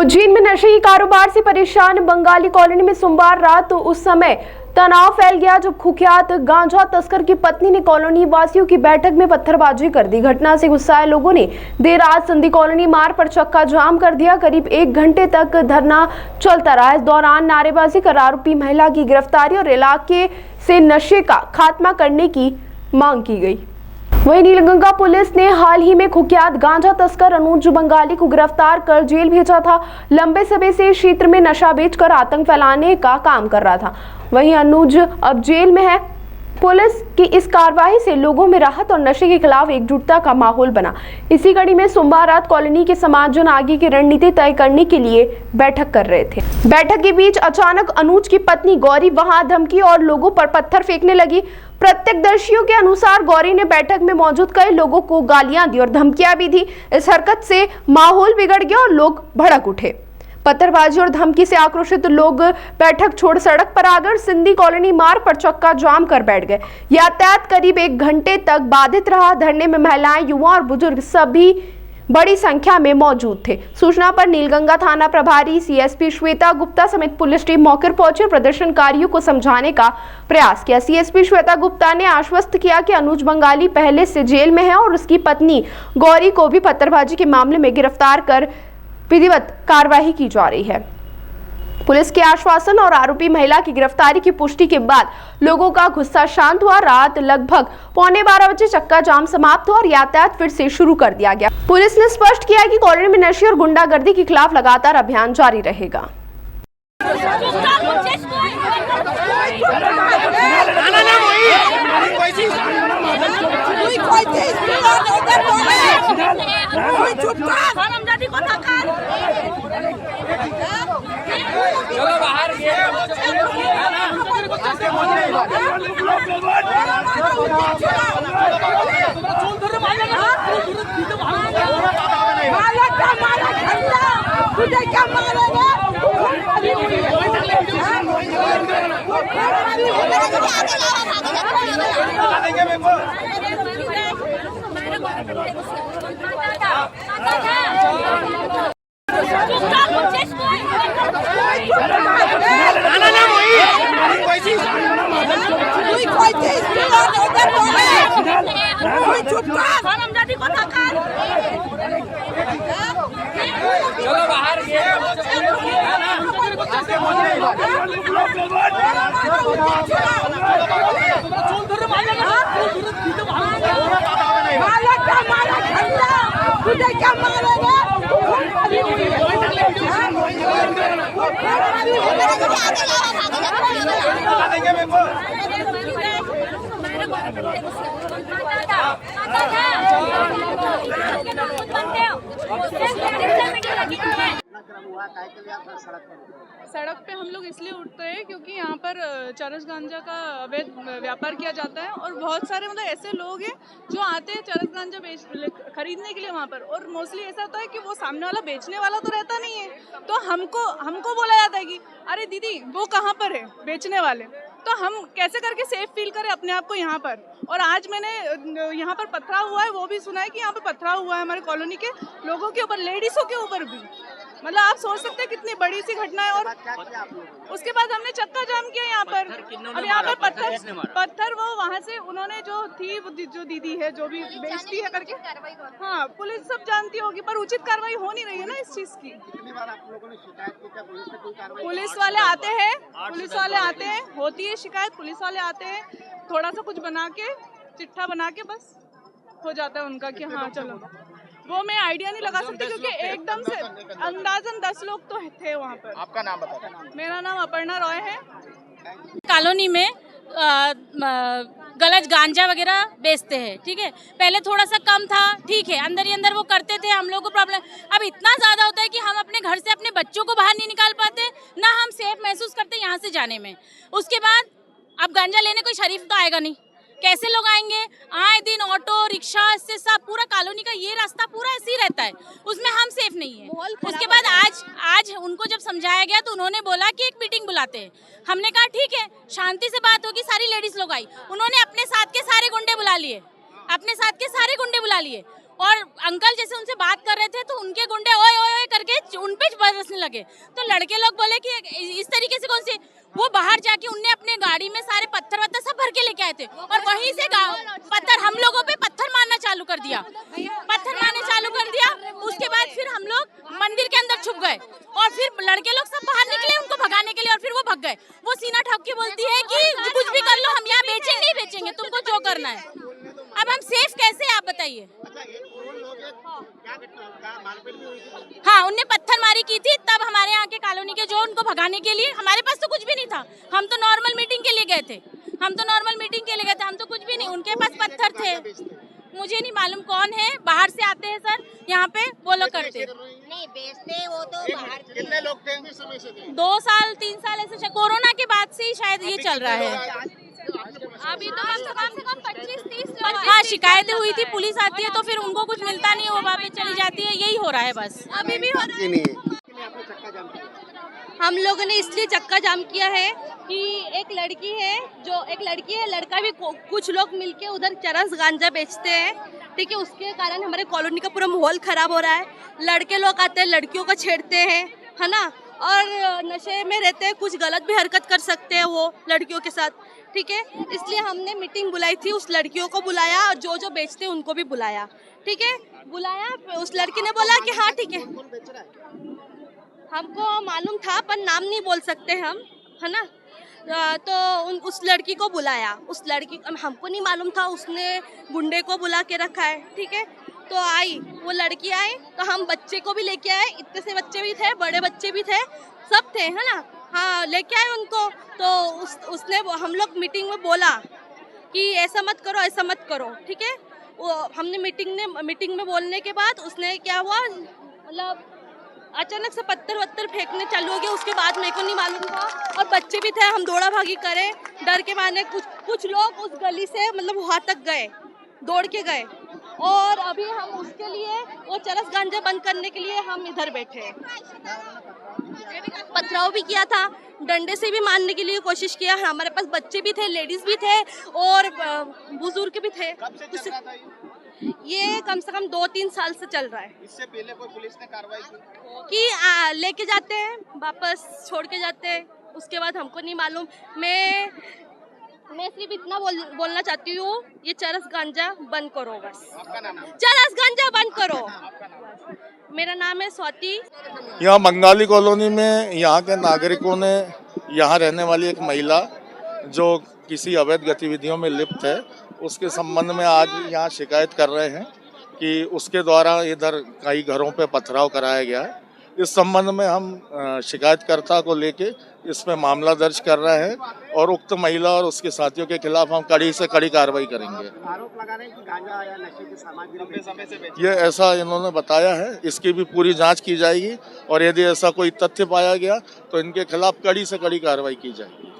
उज्जैन में नशे के कारोबार से परेशान बंगाली कॉलोनी में सोमवार रात उस समय तनाव फैल गया जब कुख्यात गांजा तस्कर की पत्नी ने कॉलोनी वासियों की बैठक में पत्थरबाजी कर दी। घटना से गुस्साए लोगों ने देर रात संधि कॉलोनी मार्ग पर चक्का जाम कर दिया। करीब 1 घंटे तक धरना चलता रहा। इस दौरान नारेबाजी कर आरोपी महिला की गिरफ्तारी और इलाके से नशे का खात्मा करने की मांग की गई। वहीं नीलगंगा पुलिस ने हाल ही में कुख्यात गांजा तस्कर अनुज बंगाली को गिरफ्तार कर जेल भेजा था। लंबे समय से क्षेत्र में नशा बेचकर आतंक फैलाने का काम कर रहा था। वहीं अनुज अब जेल में है। पुलिस की इस कार्रवाई से लोगों में राहत और नशे के खिलाफ एकजुटता का माहौल बना। इसी कड़ी में सोमवार रात कॉलोनी के समाजजन आगे की रणनीति तय करने के लिए बैठक कर रहे थे। बैठक के बीच अचानक अनुज की पत्नी गौरी वहां धमकी और लोगों पर पत्थर फेंकने लगी। प्रत्यक्षदर्शियों के अनुसार गौरी ने बैठक में मौजूद कई लोगों को गालियां दी और धमकियां भी दी। इस हरकत से माहौल बिगड़ गया और लोग भड़क उठे। पत्थरबाजी और धमकी से आक्रोशित लोग बैठक छोड़ सड़क पर आकर सिंधी कॉलोनी मार्ग पर चक्का जाम कर बैठ गए। यातायात करीब 1 घंटे तक बाधित रहा। धरने में महिलाएं, युवा और बुजुर्ग सभी बड़ी संख्या में मौजूद थे। सूचना पर नीलगंगा थाना प्रभारी सीएसपी श्वेता गुप्ता समेत पुलिस टीम मौके पर पहुंची और प्रदर्शनकारियों को समझाने का प्रयास किया। सीएसपी श्वेता गुप्ता ने आश्वस्त किया कि अनुज बंगाली पहले से जेल में है और उसकी पत्नी गौरी को भी पत्थरबाजी के मामले में गिरफ्तार कर विधिवत कार्रवाई की जा रही है। पुलिस के आश्वासन और आरोपी महिला की गिरफ्तारी की पुष्टि के बाद लोगों का गुस्सा शांत हुआ। रात लगभग 11:15 बजे चक्का जाम समाप्त हुआ और यातायात फिर से शुरू कर दिया गया। पुलिस ने स्पष्ट किया कि कॉलोनी में नशे और गुंडागर्दी के खिलाफ लगातार अभियान जारी रहेगा। चलो बाहर चलो बाहर सड़क पे हम लोग इसलिए उठते हैं क्योंकि यहाँ पर चरस गांजा का अवैध व्यापार किया जाता है और बहुत सारे मतलब ऐसे लोग हैं जो आते हैं चरस गांजा खरीदने के लिए वहाँ पर, और मोस्टली ऐसा होता है कि वो सामने वाला बेचने वाला तो रहता नहीं है, तो हमको बोला जाता है कि अरे दीदी वो कहाँ पर है बेचने वाले, तो हम कैसे करके सेफ फील करें अपने आप को यहाँ पर। और आज मैंने यहाँ पर पथराव हुआ है वो भी सुना है कि यहाँ पर पथराव हुआ है हमारे कॉलोनी के लोगों के ऊपर, लेडीजों के ऊपर भी। मतलब आप सोच सकते हैं कितनी बड़ी सी घटना है। और उसके बाद हमने चक्का जाम किया यहाँ पर। अब यहाँ पर पत्थर वो वहाँ से उन्होंने जो थी जो दीदी है जो भी बेचती है करके, हाँ पुलिस सब जानती होगी, पर उचित कार्रवाई हो नहीं रही है ना इस चीज की। पुलिस वाले आते हैं, होती है शिकायत, पुलिस वाले आते हैं, थोड़ा सा कुछ बना के चिट्ठा बना के बस हो जाता है उनका कि हाँ चलो। वो मैं आइडिया नहीं लगा सकती क्योंकि एकदम से अंदाजन 10 लोग तो थे वहाँ पर। आपका नाम बताओ। मेरा नाम अपर्णा रॉय है। कॉलोनी में गलत गांजा वगैरह बेचते हैं, ठीक है। पहले थोड़ा सा कम था, ठीक है, अंदर ही अंदर वो करते थे, हम लोग को प्रॉब्लम। अब इतना ज़्यादा होता है कि हम अपने घर से अपने बच्चों को बाहर नहीं निकाल पाते, ना हम सेफ महसूस करते यहाँ से जाने में। उसके बाद अब गांजा लेने कोई शरीफ तो आएगा नहीं, कैसे लोग आएंगे? आए दिन ऑटो रिक्शा से सब पूरा कॉलोनी का ये रास्ता पूरा ऐसे ही रहता है, उसमें हम सेफ नहीं है। उसके बाद आज उनको जब समझाया गया तो उन्होंने बोला कि एक मीटिंग बुलाते हैं। हमने कहा ठीक है, शांति से बात होगी। सारी लेडीज लोग आई, उन्होंने अपने साथ के सारे गुंडे बुला लिए, और अंकल जैसे उनसे बात कर रहे थे तो उनके गुंडे ओए ओए ओए करके उन पे बरसने लगे। तो लड़के लोग बोले कि इस तरीके से कौन सी, वो बाहर जाके उनने अपने गाड़ी में सारे पत्थर वत्थर सब भर के लेके आए थे और वहीं से पत्थर हम लोगों पे पत्थर मारना चालू कर दिया, उसके बाद फिर हम लोग मंदिर के अंदर छुप गए और फिर लड़के लोग सब बाहर निकले उनको भगाने के लिए और फिर वो भग गए। वो सीना ठोक के बोलती है कि कुछ भी कर लो, हम यहाँ बेचेंगे नहीं बेचेंगे, तुमको जो करना है। अब हम सेफ कैसे, आप बताइए। हाँ, उनने पत्थरमारी की थी तब हमारे यहाँ के कॉलोनी के जो उनको भगाने के लिए, हमारे पास तो कुछ भी नहीं था, हम तो नॉर्मल मीटिंग के लिए गए थे, हम तो कुछ भी नहीं, उनके पास पत्थर थे। मुझे नहीं मालूम कौन है, बाहर से आते हैं सर यहाँ पे, वो लोग करते नहीं बेचते, वो तो बाहर। कितने लोग थे इस समय से? 2 साल 3 साल ऐसे, कोरोना के बाद से ही शायद ये चल रहा है। अभी तो कम से कम 25-30 लोग। हाँ, शिकायतें हुई थी, पुलिस आती है तो फिर उनको कुछ मिलता नहीं है, वो वापस चली जाती है, यही हो रहा है बस। अभी भी हो रहा है। हम लोगों ने इसलिए चक्का जाम किया है कि एक लड़की है, लड़का भी कुछ लोग मिलके उधर चरस गांजा बेचते हैं, ठीक है। उसके कारण हमारे कॉलोनी का पूरा माहौल खराब हो रहा है। लड़के लोग आते हैं, लड़कियों को छेड़ते हैं, है ना, और नशे में रहते हैं, कुछ गलत भी हरकत कर सकते हैं वो लड़कियों के साथ, ठीक है। इसलिए हमने मीटिंग बुलाई थी, उस लड़कियों को बुलाया और जो बेचते हैं उनको भी बुलाया, ठीक है। बुलाया, उस लड़की ने बोला कि हाँ ठीक है, हमको मालूम था पर नाम नहीं बोल सकते हम, है ना। तो उस लड़की को बुलाया, उस लड़की हमको नहीं मालूम था, उसने गुंडे को बुला के रखा है, ठीक है। तो आई, वो लड़की आई तो हम बच्चे को भी लेके आए, इतने से बच्चे भी थे, बड़े बच्चे भी थे, सब थे, है ना। हाँ, लेके आए उनको। तो उसने हम लोग मीटिंग में बोला कि ऐसा मत करो, ऐसा मत करो, ठीक है। वो हमने मीटिंग में बोलने के बाद उसने क्या हुआ, मतलब अचानक से पत्थर वत्थर फेंकने चालू हो गया। उसके बाद मेरे को नहीं मालूम था और बच्चे भी थे, हम दौड़ा भागी करे, डर के मारने कुछ लोग उस गली से मतलब वहाँ तक गए, दौड़ के गए। और अभी हम उसके लिए, वो चरस गांजा बंद करने के लिए हम इधर बैठे हैं। पथराव भी किया था, डंडे से भी मारने के लिए कोशिश किया। हमारे पास बच्चे भी थे, लेडीज भी थे और बुजुर्ग भी थे। ये कम से कम 2-3 साल से चल रहा है। इससे पहले कोई पुलिस ने कार्रवाई की? कि लेके जाते हैं, वापस छोड़ के जाते हैं, उसके बाद हमको नहीं मालूम। मैं सिर्फ इतना बोलना चाहती हूँ, ये चरस गांजा बंद करो बस। आपका नाम? चरस गांजा बंद करो। मेरा नाम है स्वाति। यहाँ बंगाली कॉलोनी में यहाँ के नागरिकों ने, यहाँ रहने वाली एक महिला जो किसी अवैध गतिविधियों में लिप्त है, उसके संबंध में आज यहाँ शिकायत कर रहे हैं कि उसके द्वारा इधर कई घरों पे पथराव कराया गया है। इस संबंध में हम शिकायतकर्ता को लेके इसमें मामला दर्ज कर रहे हैं और उक्त महिला और उसके साथियों के खिलाफ हम कड़ी से कड़ी कार्रवाई करेंगे। आरोप लगा रहे हैं कि गांजा या नशे की सामग्री ये ऐसा इन्होंने बताया है, इसकी भी पूरी जांच की जाएगी और यदि ऐसा कोई तथ्य पाया गया तो इनके खिलाफ कड़ी से कड़ी कार्रवाई की जाएगी।